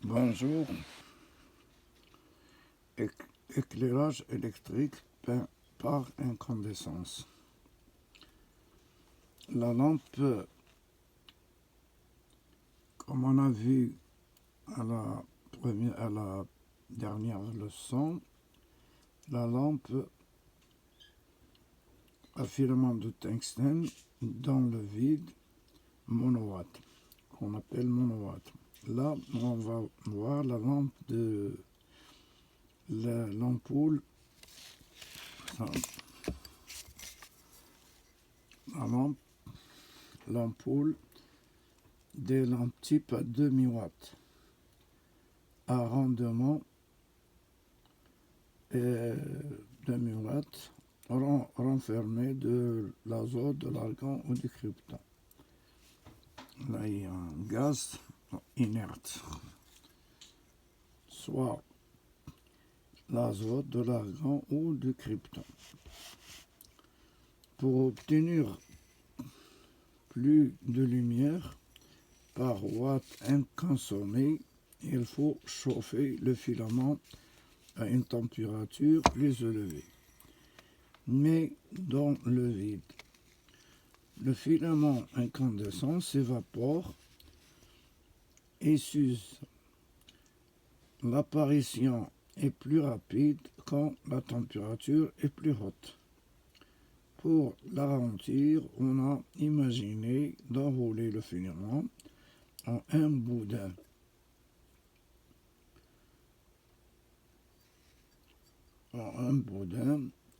Bonjour. Éclairage électrique par incandescence. La lampe, comme on a vu à la dernière leçon, la lampe à filament de tungstène dans le vide monowatt, qu'on appelle monowatt. Là, on va voir la lampe de l'ampoule, l'ampoule des lampes type à demi-watt à rendement et demi-watt renfermé de l'azote, de l'argon ou du krypton. Là, il y a un gaz inerte, soit l'azote, de l'argon ou du krypton. Pour obtenir plus de lumière par watt consommé, il faut chauffer le filament à une température plus élevée, mais dans le vide. Le filament incandescent s'évapore et s'use. L'apparition est plus rapide quand la température est plus haute. Pour la ralentir, on a imaginé d'enrouler le filament en un boudin.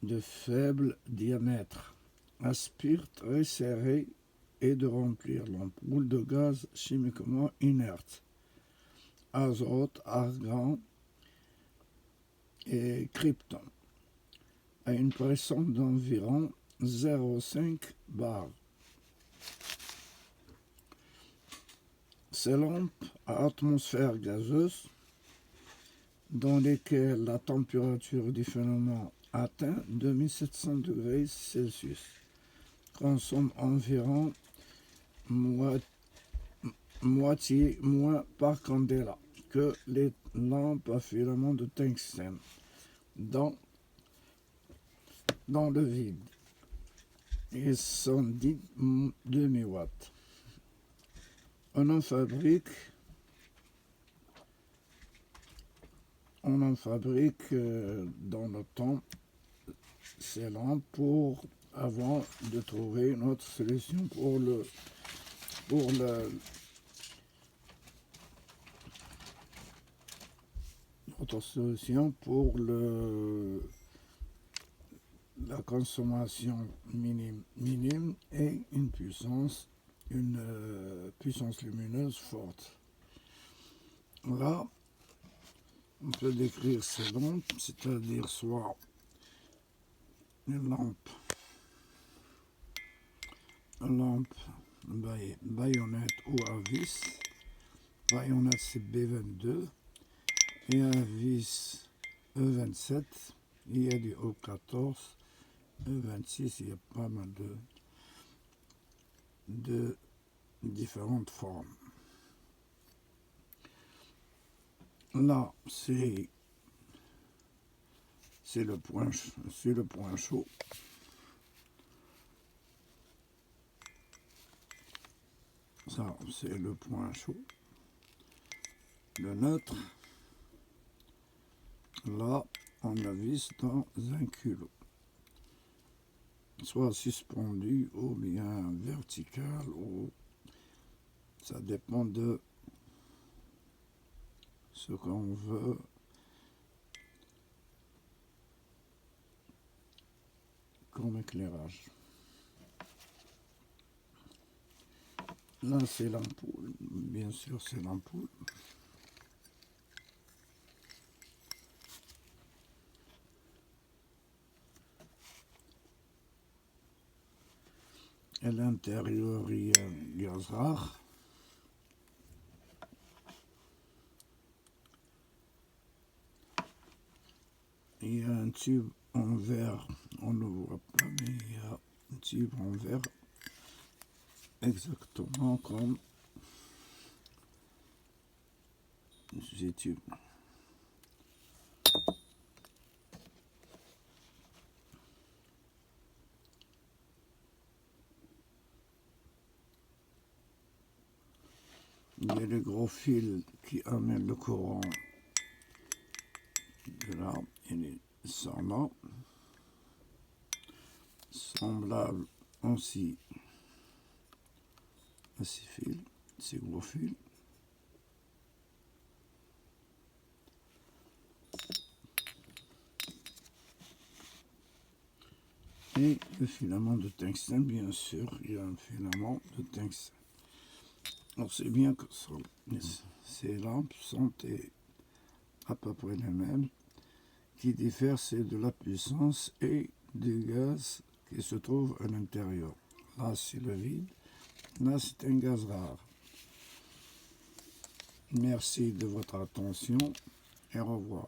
De faible diamètre, aspire très serré et de remplir l'ampoule de gaz chimiquement inerte, azote, argon et krypton, à une pression d'environ 0,5 bar. Ces lampes à atmosphère gazeuse, dans lesquelles la température du filament atteint 2700 degrés Celsius, consomment environ moitié moins par candela que les lampes à filament de tungstène dans le vide. Ils sont dits demi-watts. On en fabrique dans le temps ces lampes avant de trouver notre solution pour la consommation minime et une puissance lumineuse forte. Là, on peut décrire ces lampes, c'est-à-dire soit une lampe baïonnette ou à vis. Baïonnette, c'est B22 et à vis E27. Il y a du O14, E26, il y a pas mal de différentes formes. Là, c'est le point chaud. Ça, c'est le point chaud. Le neutre. Là, on la visse dans un culot, soit suspendu ou bien vertical, ou ça dépend de ce qu'on veut comme éclairage. Là, c'est l'ampoule. Bien sûr, c'est l'ampoule. À l'intérieur, il y a un gaz rare. Il y a un tube en verre, on ne le voit pas, mais il y a un tube en verre, exactement comme si tu... Il y a le gros fil qui amène le courant de là, il est sans là, semblable aussi à ces fils, ces gros fils. Et le filament de tungstène, bien sûr, il y a un filament de tungstène. Alors c'est bien que ces lampes sont à peu près les mêmes. Qui diffère, c'est de la puissance et du gaz qui se trouve à l'intérieur. Là, c'est le vide. Là, c'est un gaz rare. Merci de votre attention et au revoir.